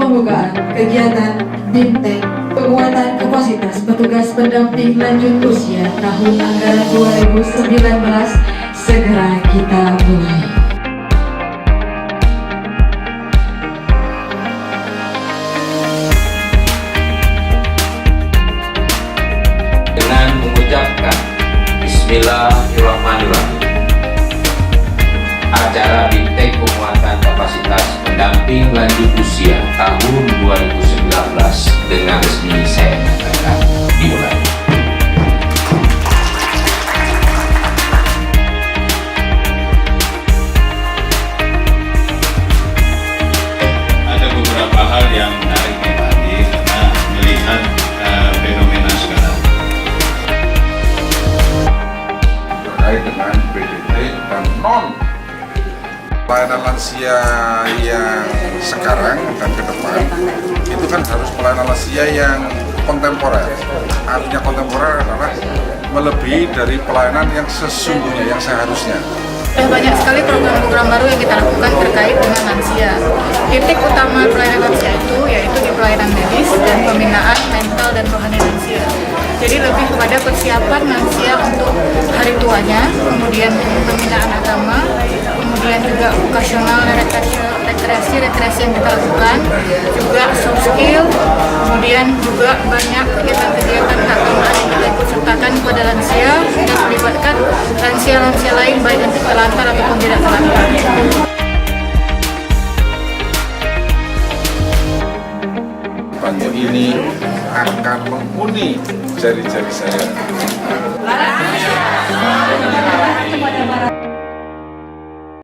pembukaan kegiatan BIMTEK penguatan kapasitas petugas pendamping lanjut usia tahun anggaran 2019 segera kita mulai. Dengan mengucapkan Bismillahirrahmanirrahim, acara BIMTEK penguatan kapasitas pendamping lanjut usia tahun 2019 dengan resmi saya nyatakan dimulai. Ada beberapa hal yang menarik nih Pak Adi, karena melihat fenomena sekarang terkait dengan PDT dan non pelayanan lansia yang sekarang dan ke depan itu kan harus pelayanan lansia yang kontemporer. Artinya kontemporer adalah melebihi dari pelayanan yang sesungguhnya, yang seharusnya. Banyak sekali program-program baru yang kita lakukan terkait dengan lansia. Titik utama pelayanan lansia itu yaitu di pelayanan medis dan pembinaan mental dan rohani lansia. Jadi lebih kepada persiapan lansia untuk hari tuanya, kemudian pembinaan agama, kemudian juga vokasional, rekreasi yang kita lakukan, juga soft skill, kemudian juga banyak kegiatan-kegiatan keagamaan yang kita ikut sertakan kepada lansia dan melibatkan lansia-lansia lain baik yang terlantar ataupun tidak terlantar. Bantu ini akan menghuni jari-jari saya.